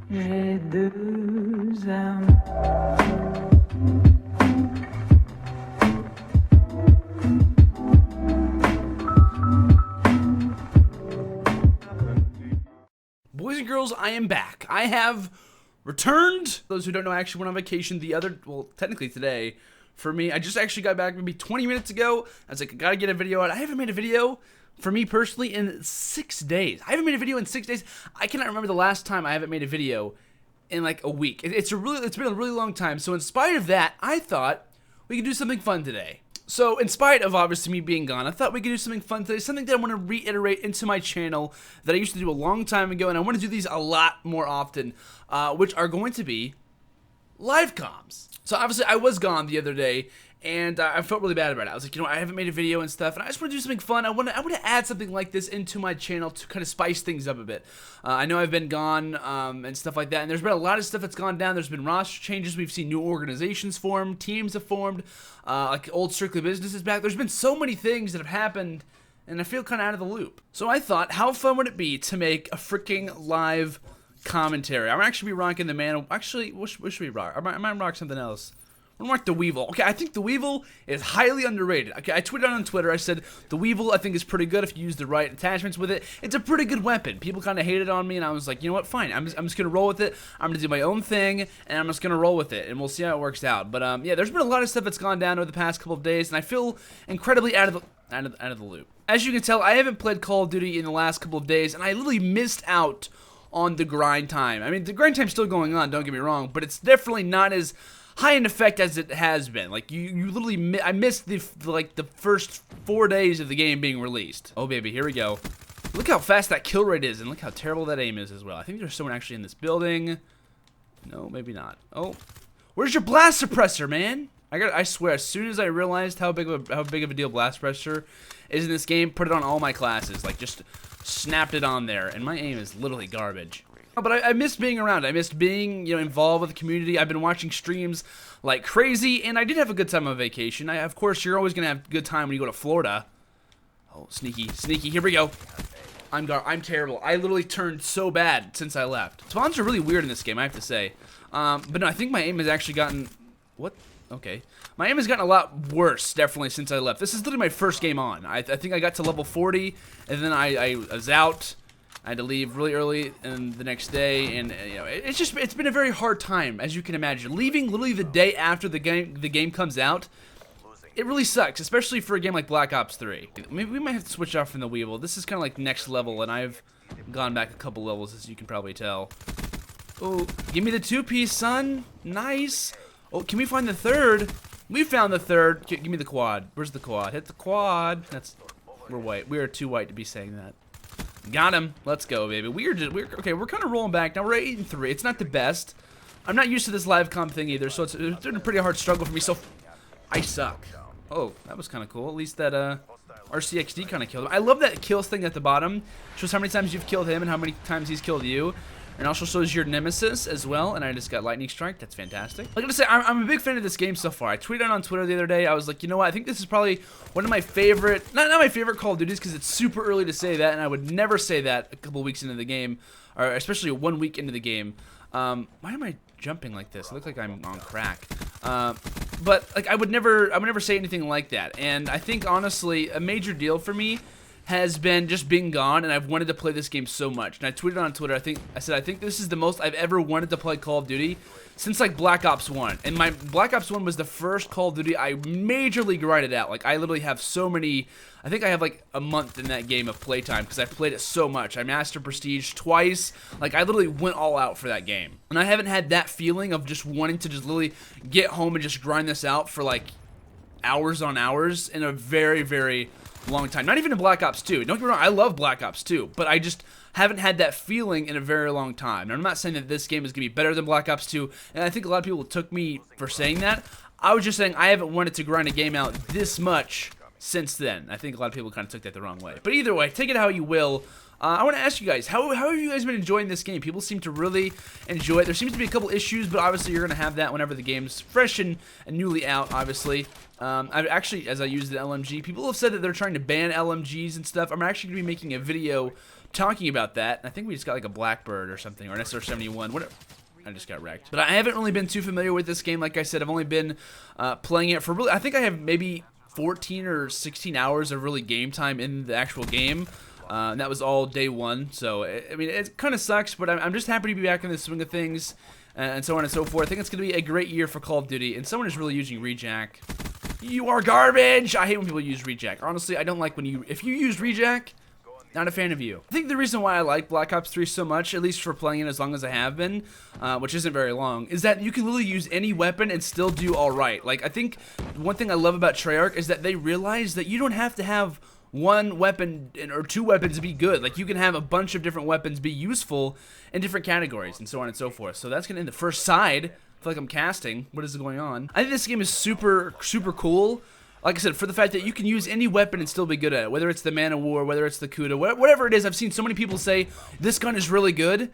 J'ai deux âmes. Boys and girls, I am back. I have returned. Those who don't know, I actually went on vacation technically today. For me, I just actually got back maybe 20 minutes ago. I was like, I gotta get a video out. I haven't made a video, for me personally, in 6 days. I haven't made a video in 6 days. I cannot remember the last time I haven't made a video in like a week. It's been a really long time. So in spite of that, I thought we could do something fun today. So, in spite of obviously me being gone, I thought we could do something fun today, something that I want to reiterate into my channel that I used to do a long time ago, and I want to do these a lot more often, which are going to be live comms. So, obviously, I was gone the other day, and I felt really bad about it. I was like, I haven't made a video and stuff, and I just want to do something fun. I want to add something like this into my channel to kind of spice things up a bit. I know I've been gone and stuff like that, and there's been a lot of stuff that's gone down. There's been roster changes. We've seen new organizations form. Teams have formed. Like old Strictly Business is back. There's been so many things that have happened, and I feel kind of out of the loop. So I thought, how fun would it be to make a freaking live commentary? I'm actually be rocking the man. Actually, what should we rock? I might rock something else. I'm gonna rock the Weevil. Okay, I think the Weevil is highly underrated. Okay, I tweeted on Twitter. I said the Weevil I think is pretty good if you use the right attachments with it. It's a pretty good weapon. People kind of hated on me, and I was like, you know what? Fine. I'm just gonna roll with it. I'm gonna do my own thing, and I'm just gonna roll with it, and we'll see how it works out. But yeah, there's been a lot of stuff that's gone down over the past couple of days, and I feel incredibly out of the loop. As you can tell, I haven't played Call of Duty in the last couple of days, and I literally missed out on the grind time. I mean, the grind time's still going on. Don't get me wrong, but it's definitely not as high in effect as it has been. Like you literally, I missed the first 4 days of the game being released. Oh baby, here we go. Look how fast that kill rate is, and look how terrible that aim is as well. I think there's someone actually in this building. No, maybe not. Oh, where's your blast suppressor, man? I swear, as soon as I realized how big of a deal blast suppressor is in this game, put it on all my classes. Like just snapped it on there, and my aim is literally garbage. But I missed being around. I missed being, involved with the community. I've been watching streams like crazy, and I did have a good time on vacation. Of course, you're always gonna have a good time when you go to Florida. Oh, sneaky. Here we go. I'm terrible. I literally turned so bad since I left. Spawns are really weird in this game, I have to say. But no, I think my aim has actually gotten. What? Okay. My aim has gotten a lot worse, definitely, since I left. This is literally my first game on. I think I got to level 40, and then I was out. I had to leave really early and the next day, and it's been a very hard time, as you can imagine. Leaving literally the day after the game comes out, it really sucks, especially for a game like Black Ops 3. Maybe we might have to switch off from the Weevil. This is kind of like next level, and I've gone back a couple levels, as you can probably tell. Oh, give me the 2-piece, son. Nice. Oh, can we find the third? We found the third. Give me the quad. Where's the quad? Hit the quad. We're white. We are too white to be saying that. Got him. Let's go, baby. We're kind of rolling back now. We're 8-3. It's not the best. I'm not used to this live comp thing either, so it's been a pretty hard struggle for me. So I suck. Oh, that was kind of cool. At least that RCXD kind of killed him. I love that kills thing at the bottom. Shows how many times you've killed him and how many times he's killed you. And also shows your nemesis as well. And I just got lightning strike. That's fantastic. Like I say, I'm a big fan of this game so far. I tweeted on Twitter the other day. I was like, you know what? I think this is probably one of my favorite, not my favorite Call of Duties, because it's super early to say that, and I would never say that a couple weeks into the game, or especially 1 week into the game. Why am I jumping like this? I look like I'm on crack. But like I would never say anything like that. And I think honestly, a major deal for me has been just being gone, and I've wanted to play this game so much. And I tweeted on Twitter, I said I think this is the most I've ever wanted to play Call of Duty since like Black Ops 1. And my Black Ops 1 was the first Call of Duty I majorly grinded out. Like I literally have so many, I think I have like a month in that game of playtime because I played it so much. I mastered Prestige twice. Like I literally went all out for that game. And I haven't had that feeling of just wanting to just literally get home and just grind this out for like hours on hours in a very, very long time. Not even in Black Ops 2. Don't get me wrong, I love Black Ops 2, but I just haven't had that feeling in a very long time. And I'm not saying that this game is going to be better than Black Ops 2, and I think a lot of people took me for saying that. I was just saying I haven't wanted to grind a game out this much since then. I think a lot of people kind of took that the wrong way. But either way, take it how you will. I want to ask you guys, how have you guys been enjoying this game? People seem to really enjoy it. There seems to be a couple issues, but obviously you're going to have that whenever the game's fresh and newly out, obviously. I've actually, as I use the LMG, people have said that they're trying to ban LMGs and stuff. I'm actually going to be making a video talking about that. I think we just got like a Blackbird or something, or an SR-71, whatever. I just got wrecked. But I haven't really been too familiar with this game. Like I said, I've only been playing it for really, I think I have maybe 14 or 16 hours of really game time in the actual game. And that was all day one, so I mean, it kind of sucks, but I'm just happy to be back in the swing of things, and so on and so forth. I think it's going to be a great year for Call of Duty, and someone is really using rejack. You are garbage! I hate when people use rejack. Honestly, I don't like when if you use rejack, not a fan of you. I think the reason why I like Black Ops 3 so much, at least for playing it as long as I have been, which isn't very long, is that you can literally use any weapon and still do alright. Like, I think one thing I love about Treyarch is that they realize that you don't have to have one weapon or two weapons to be good. Like, you can have a bunch of different weapons be useful in different categories and so on and so forth. So that's gonna end the first side. I feel like I'm casting. What is going on? I think this game is super cool. Like I said, for the fact that you can use any weapon and still be good at it, whether it's the Man of War, whether it's the Kuda, whatever it is. I've seen so many people say this gun is really good,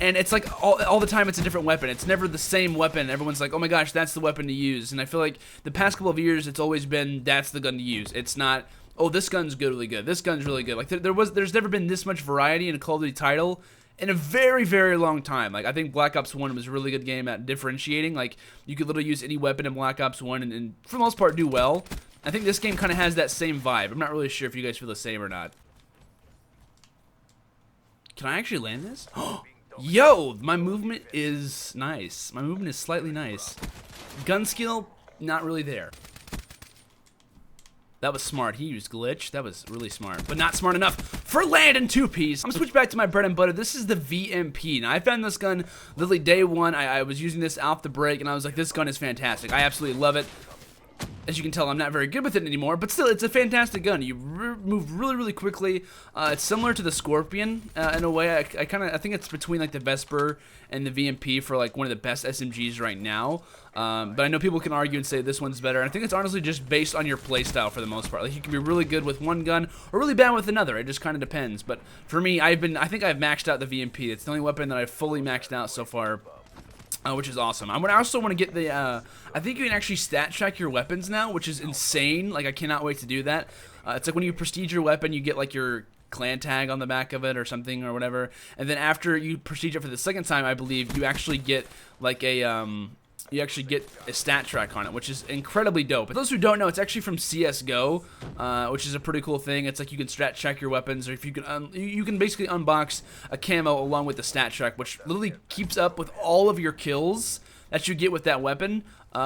and it's like all the time it's a different weapon. It's never the same weapon. Everyone's like, oh my gosh, that's the weapon to use. And I feel like the past couple of years, it's always been that's the gun to use. It's not, oh, this gun's really good. This gun's really good. Like there's never been this much variety in a Call of Duty title in a very long time. Like, I think Black Ops 1 was a really good game at differentiating. Like, you could literally use any weapon in Black Ops 1 and for the most part do well. I think this game kind of has that same vibe. I'm not really sure if you guys feel the same or not. Can I actually land this? Yo, my movement is nice. My movement is slightly nice. Gun skill, not really there. That was smart. He used glitch. That was really smart, but not smart enough for Landon two-piece. I'm gonna switch back to my bread and butter. This is the VMP. Now, I found this gun literally day one. I was using this off the break, and I was like, this gun is fantastic. I absolutely love it. As you can tell, I'm not very good with it anymore, but still, it's a fantastic gun. You move really quickly. It's similar to the Scorpion in a way. I think it's between like the Vesper and the VMP for like one of the best SMGs right now. But I know people can argue and say this one's better. And I think it's honestly just based on your playstyle for the most part. Like, you can be really good with one gun or really bad with another. It just kind of depends. But for me, I think I've maxed out the VMP. It's the only weapon that I've fully maxed out so far. Which is awesome. I also want to get the, I think you can actually stat track your weapons now, which is insane. Like, I cannot wait to do that. It's like when you prestige your weapon, you get like your clan tag on the back of it or something or whatever. And then after you prestige it for the second time, I believe, you actually get like a, you actually get a stat track on it, which is incredibly dope. For those who don't know, it's actually from CSGO, which is a pretty cool thing. It's like you can stat check your weapons, or if you can, you can basically unbox a camo along with the stat track, which literally keeps up with all of your kills that you get with that weapon,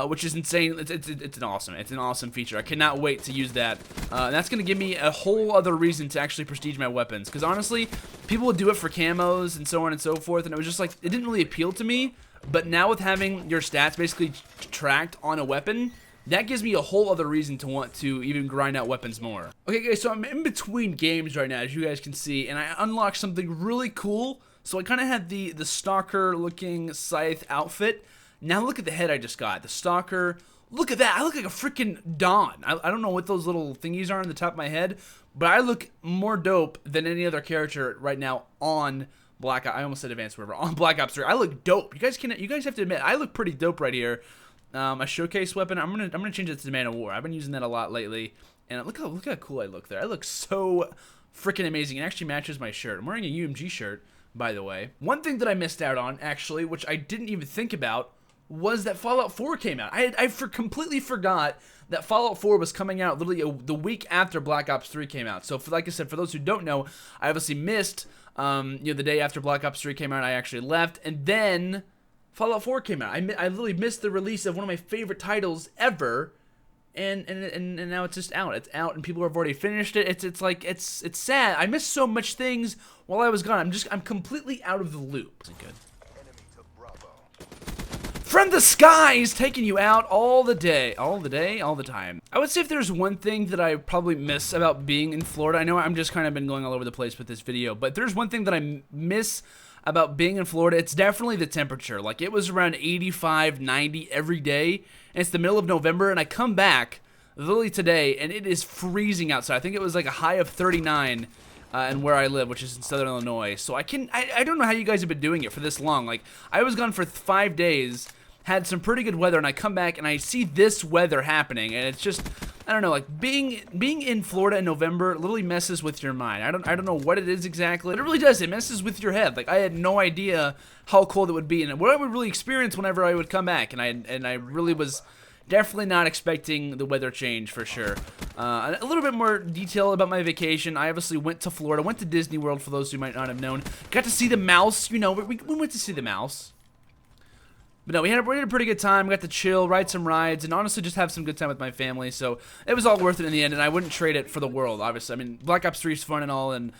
which is insane. It's an awesome feature. I cannot wait to use that. That's gonna give me a whole other reason to actually prestige my weapons, because honestly, people would do it for camos and so on and so forth, and it was just like, it didn't really appeal to me. But now with having your stats basically tracked on a weapon, that gives me a whole other reason to want to even grind out weapons more. Okay guys, so I'm in between games right now, as you guys can see, and I unlocked something really cool. So I kind of had the stalker looking scythe outfit. Now look at the head I just got. The stalker, look at that. I look like a freaking Dawn. I don't know what those little thingies are on the top of my head, but I look more dope than any other character right now on I almost said Advanced Warfare. On Black Ops 3, I look dope. You guys have to admit, I look pretty dope right here. A showcase weapon. I'm gonna change it to the Man of War. I've been using that a lot lately, and look how cool I look there. I look so freaking amazing. It actually matches my shirt. I'm wearing a UMG shirt, by the way. One thing that I missed out on, actually, which I didn't even think about, was that Fallout 4 came out. I completely forgot that Fallout 4 was coming out literally the week after Black Ops 3 came out. So, like I said, for those who don't know, I obviously missed. The day after Black Ops 3 came out, I actually left, and then Fallout 4 came out. I literally missed the release of one of my favorite titles ever, and now it's just out. It's out, and people have already finished it. It's sad. I missed so much things while I was gone. I'm completely out of the loop. Isn't good. From the skies, taking you out all the time. I would say if there's one thing that I probably miss about being in Florida, I know I'm just kind of been going all over the place with this video, but if there's one thing that I miss about being in Florida, it's definitely the temperature. Like, it was around 85, 90 every day, and it's the middle of November, and I come back literally today, and it is freezing outside. I think it was like a high of 39 and where I live, which is in Southern Illinois. So I don't know how you guys have been doing it for this long. Like, I was gone for 5 days, had some pretty good weather, and I come back and I see this weather happening, and it's just, I don't know, like being in Florida in November literally messes with your mind. I don't know what it is exactly. But it really does. It messes with your head. Like, I had no idea how cold it would be and what I would really experience whenever I would come back, and I really was definitely not expecting the weather change for sure. A little bit more detail about my vacation. I obviously went to Florida, went to Disney World for those who might not have known. Got to see the mouse, you know, we went to see the mouse. But no, we had a pretty good time. We got to chill, ride some rides, and honestly just have some good time with my family. So it was all worth it in the end, and I wouldn't trade it for the world, obviously. I mean, Black Ops 3 is fun and all, and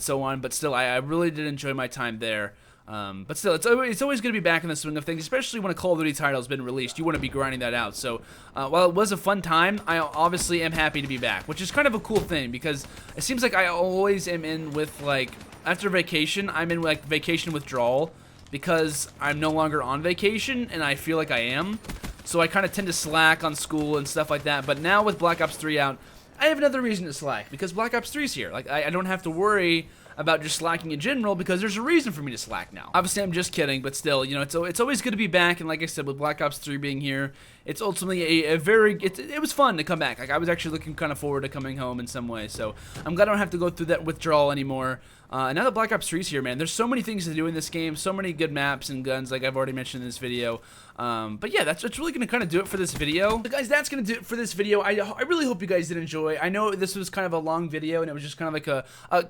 so on, but still, I really did enjoy my time there. But still, it's always going to be back in the swing of things, especially when a Call of Duty title has been released. You want to be grinding that out. So while it was a fun time, I obviously am happy to be back, which is kind of a cool thing because it seems like I always am in with, like, after vacation, I'm in, like, vacation withdrawal because I'm no longer on vacation and I feel like I am. So I kind of tend to slack on school and stuff like that. But now with Black Ops 3 out, I have another reason to slack because Black Ops 3 is here. Like, I don't have to worry about just slacking in general because there's a reason for me to slack now. Obviously, I'm just kidding, but still, you know, it's always good to be back. And like I said, with Black Ops 3 being here, it's ultimately it was fun to come back. Like, I was actually looking kind of forward to coming home in some way. So I'm glad I don't have to go through that withdrawal anymore. And now that Black Ops 3 is here, man, there's so many things to do in this game, so many good maps and guns, like I've already mentioned in this video. But yeah, that's really going to kind of do it for this video. But guys, that's going to do it for this video. I really hope you guys did enjoy. I know this was kind of a long video, and it was just kind of like a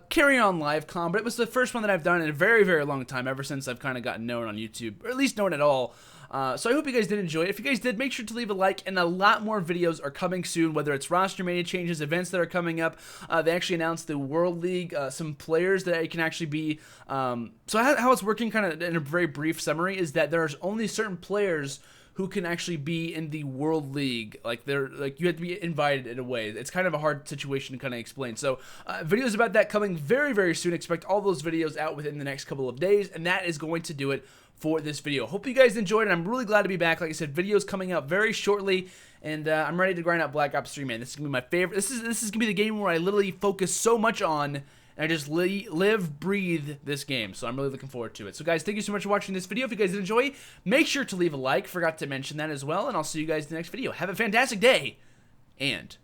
carry-on live com, but it was the first one that I've done in a very, very long time, ever since I've kind of gotten known on YouTube, or at least known at all. So I hope you guys did enjoy it. If you guys did, make sure to leave a like, and a lot more videos are coming soon, whether it's roster mania changes, events that are coming up. They actually announced the World League, some players that it can actually be. So how it's working, kind of in a very brief summary, is that there's only certain players who can actually be in the World League. Like, you have to be invited in a way. It's kind of a hard situation to kind of explain. So videos about that coming very, very soon. Expect all those videos out within the next couple of days, and that is going to do it for this video. Hope you guys enjoyed it. I'm really glad to be back. Like I said, videos coming out very shortly, and I'm ready to grind out Black Ops 3, man. This is gonna be my favorite. This is gonna be the game where I literally focus so much on, and I just live, breathe this game. So I'm really looking forward to it. So guys, thank you so much for watching this video. If you guys did enjoy, make sure to leave a like. Forgot to mention that as well, and I'll see you guys in the next video. Have a fantastic day, and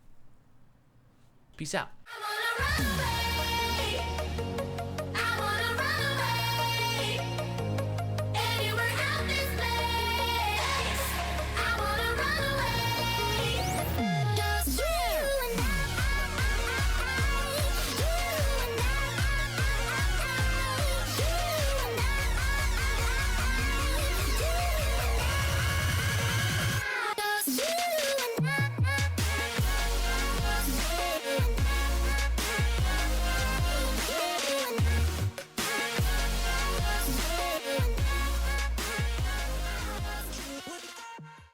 peace out.